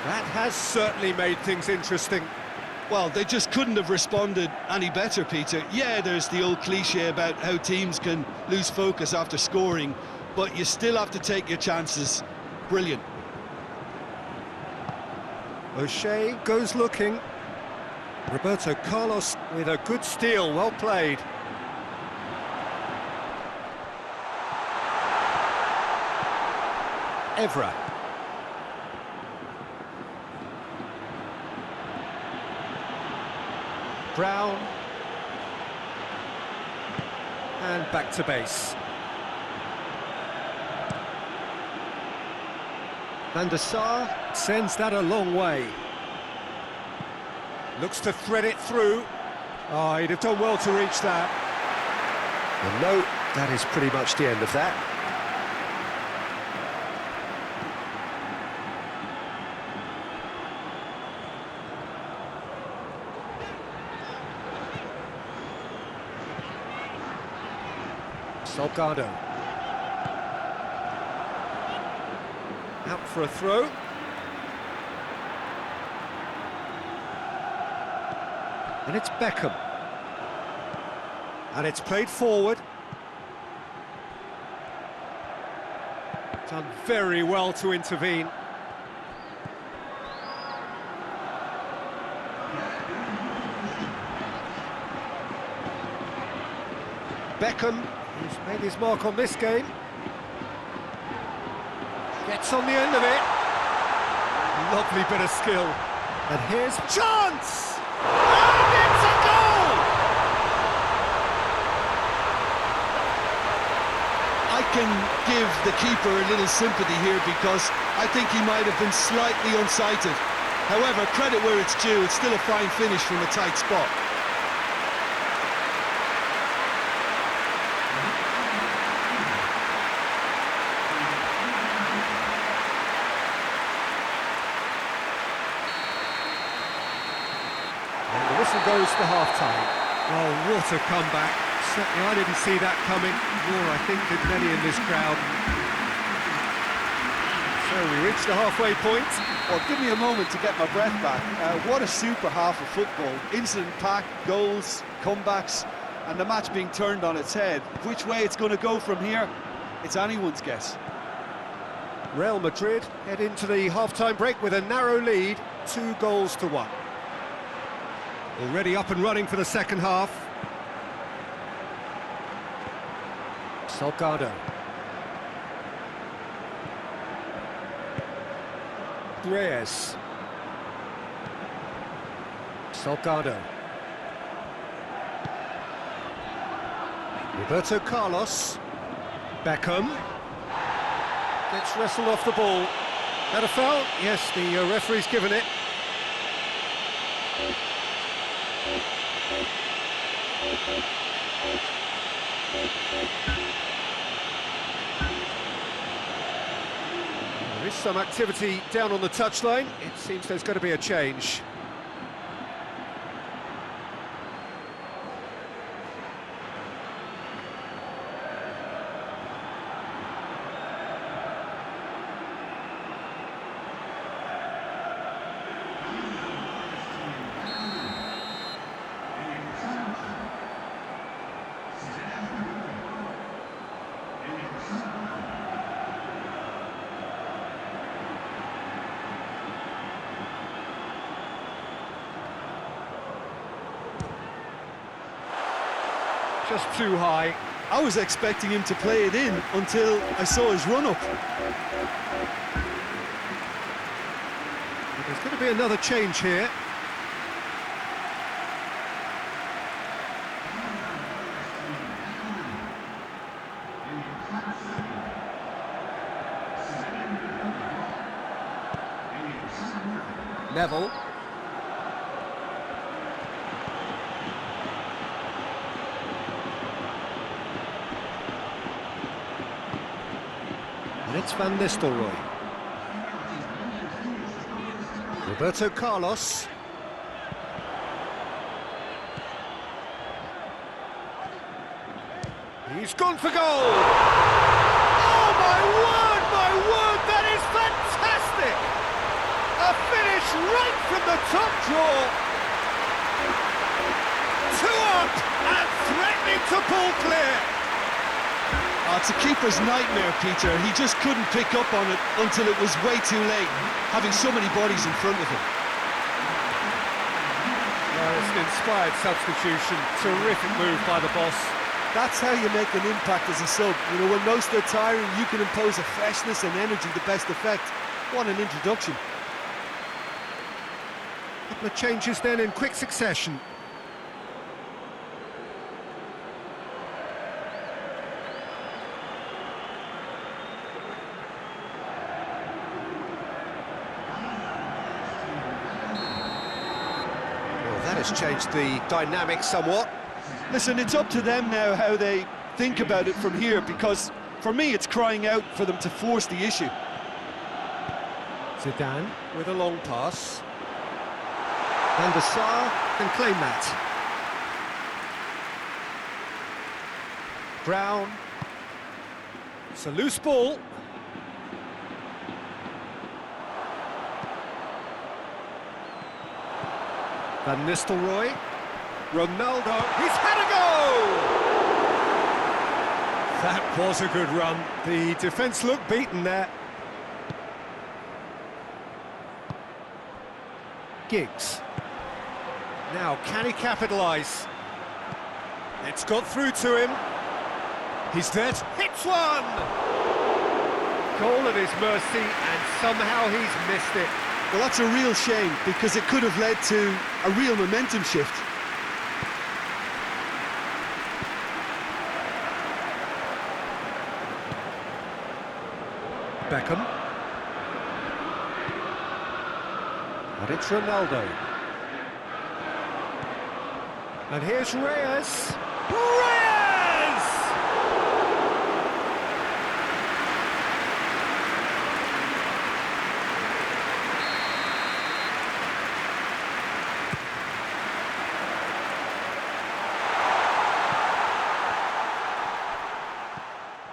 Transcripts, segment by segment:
That has certainly made things interesting. Well, they just couldn't have responded any better, Peter. Yeah, there's the old cliche about how teams can lose focus after scoring, but you still have to take your chances. Brilliant. O'Shea goes looking. Roberto Carlos with a good steal, well played. Evra. Brown. And back to base. Van der Sar sends that a long way. Looks to thread it through. Oh, he'd have done well to reach that. And no, that is pretty much the end of that. Salgado. Out for a throw. And it's Beckham. And it's played forward. Done very well to intervene. Beckham, who's made his mark on this game, gets on the end of it. Lovely bit of skill. And here's chance! And it's a goal! I can give the keeper a little sympathy here because I think he might have been slightly unsighted. However, credit where it's due, it's still a fine finish from a tight spot. Whistle goes to half-time. Oh, what a comeback. Certainly I didn't see that coming, nor I think did many in this crowd. So we reach the halfway point. Well, give me a moment to get my breath back. What a super half of football. Incident-packed, goals, comebacks, and the match being turned on its head. Which way it's going to go from here, it's anyone's guess. Real Madrid head into the half-time break with a narrow lead, 2-1. Already up and running for the second half. Salgado. Reyes. Salgado. Roberto Carlos. Beckham. Gets wrestled off the ball. That a foul? Yes, the referee's given it. There is some activity down on the touchline. It seems there's going to be a change. Just too high. I was expecting him to play it in until I saw his run-up. There's going to be another change here. Neville. And it's Van Nistelrooy. Roberto Carlos. He's gone for goal! Oh, my word, that is fantastic! A finish! Oh, it's a keeper's nightmare, Peter. He just couldn't pick up on it until it was way too late, having so many bodies in front of him. Well, it's an inspired substitution. Terrific move by the boss. That's how you make an impact as a sub. You know, when most are tiring, you can impose a freshness and energy to best effect. What an introduction. A couple of changes then in quick succession. Well, that has changed the dynamic somewhat. Listen, it's up to them now how they think about it from here, because for me it's crying out for them to force the issue. Zidane with a long pass. Van der Sar can claim that. Brown. It's a loose ball. Van Nistelrooy. Ronaldo, he's had a go! That was a good run. The defence looked beaten there. Giggs. Now, can he capitalise? It's got through to him. He's there, hits one! Goal at his mercy, and somehow he's missed it. Well, that's a real shame, because it could have led to a real momentum shift. Beckham. And it's Ronaldo. And here's Reyes. Reyes!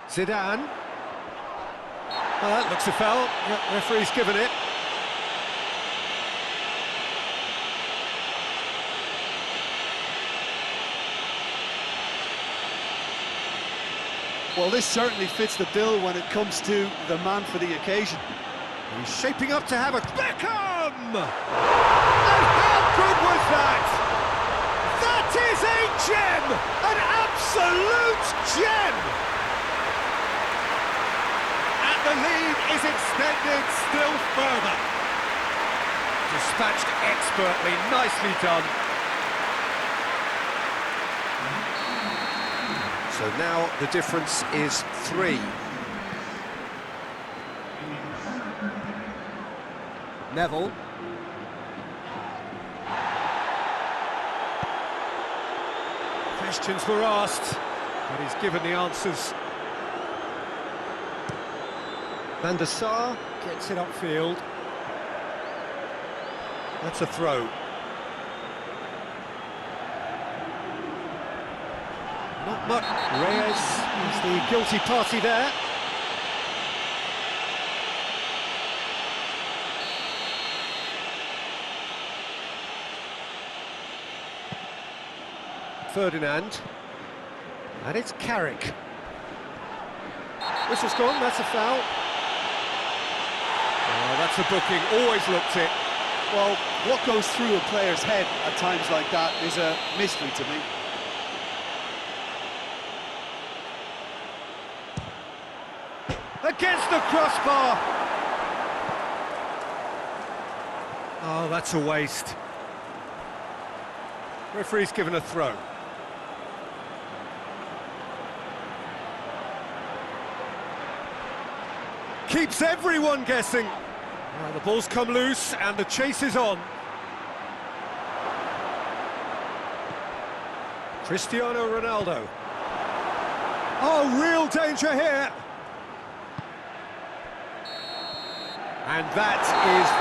Zidane. Well, that looks a foul. Yep, referee's given it. Well, this certainly fits the bill when it comes to the man for the occasion. He's shaping up to have a... Beckham! And how good was that? That is a gem! An absolute gem! And the lead is extended still further. Dispatched expertly, nicely done. So now the difference is 3. Neville. Questions were asked, but he's given the answers. Van der Sar gets it upfield. That's a throw. Not much. Reyes is the guilty party there. Ferdinand. And it's Carrick. Whistle's gone, that's a foul. Oh, that's a booking, always looked it. Well, what goes through a player's head at times like that is a mystery to me. Against the crossbar! Oh, that's a waste. Referee's given a throw. Keeps everyone guessing. Well, the ball's come loose and the chase is on. Cristiano Ronaldo. Oh, real danger here. And that is